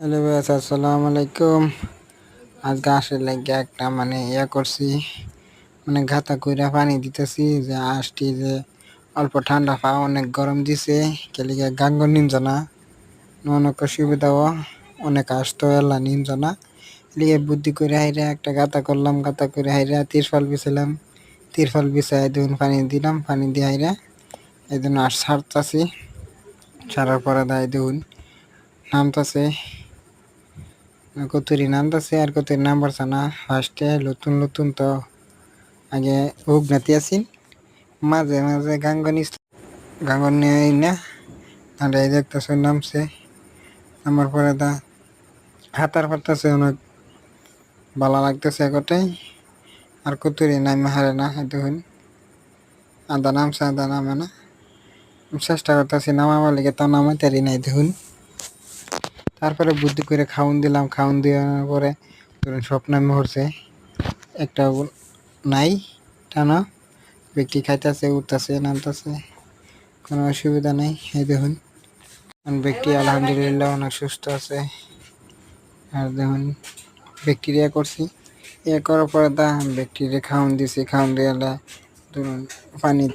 Hello ভাইয়া, আসসালামু আলাইকুম। আজকে আসলে লাগে একটা করছি, গাতা কইরা পানি দিতেছি যে আজটি যে অল্প ঠান্ডা পা অনেক গরম দিছে কেলিগে গাঙ্গ নিম জানা অনেক অসুবিধাও অনেক আসতো এলা নিম জানা লিগে বুদ্ধি করে হাইরা একটা গাতা করলাম, গাতা করে হাইরা তিরফল বিছাইলাম, তিরফল বিছাই দেখুন পানি দিলাম, পানি দিয়ে হাইরা এই জন্য আর ছাড়তাছি, ছাড়ার পরে দায় দেখুন নামতাছে কতুরি নামতাছে আর কতুরি নাম পারছে না। ফার্স্টে নতুন নতুন তো আগে উগনাতি আছি, মাঝে মাঝে গাঙ্গনি না আর এই দেখতেছে নামছে, নামার পরে দা হাতার পারতেছে অনেক ভালো লাগতেছে গোটাই। আর কতুরি নামে হারে না, দেখুন আদা নামছে আদা নামে না, চেষ্টা করতেছি নামাবার লেগে তাও নামাইতারি নাই দেখুন। তারপরে বুদ্ধি করে খাউন দিলাম, খাউন দেওয়ার পরে ধরুন সব নামে হচ্ছে, একটা নাই টানা ব্যক্তি খাইতেছে উঠতেছে নামতেছে, কোনো অসুবিধা নেই। এই দেখুন ব্যক্তি আলহামদুলিল্লাহ অনেক সুস্থ আছে। আর দেখুন ব্যাকটেরিয়া করছি, করার পরে দা ব্যাকটেরিয়া খাওয়ান দিছি, খাওয়ান দিয়ে ধরুন পানি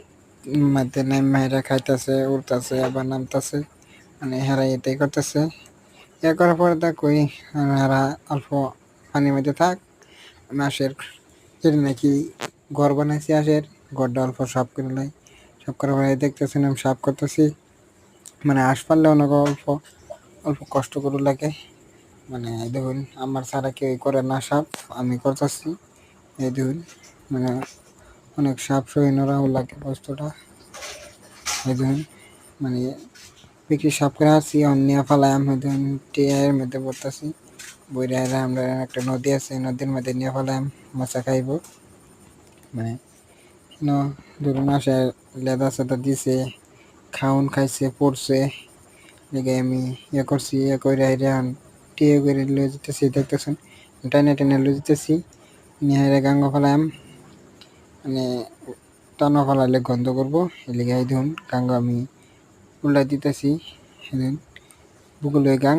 মধ্যে নাইমাইরা খাইতেছে উঠতেছে আবার নামতেছে, হেরা এটাই করতেছে। করার পরে দা কই হেরা অল্প পানির মধ্যে থাক, মাসের নাকি ঘর বানাইছি, আসের ঘরটা অল্প সাফ করে লাই, সাফ করার পরে দেখতেছেন আমি সাফ করতেছি, আশ পারলে অনেক অল্প অল্প কষ্ট করে লাগে, দেখুন আমার ছাড়া কেউ করে না সাপ, আমি করতেছি। এই দেখুন অনেক সাপ সহিনরাও লাগে কষ্টটা। এই দেখুন বিক্রি সাপ করে আসছি অন্য ফালাই আমি দেখুন টিয়ার মধ্যে পড়তেছি, বইরা আমরা একটা নদী আছে, নদীর মধ্যে নিয়ে ফেলাম মাছা খাইব, ধরুন আসে লেদা সেদা দিছে, খাউন খাইছে পড়ছে, লেগে আমি করছি করে টিয়ে করে লয়ে যেতেছি, দেখতেছেন টেনে টেনে লয়ে যেতেছি, নিয়ে গাঙ্গ ফেলাম, টানা ফেলালে গন্ধ করবো, এলিগে দেখুন গাঙ্গ আমি উল্লাই দিতেছি, বুকুল গাং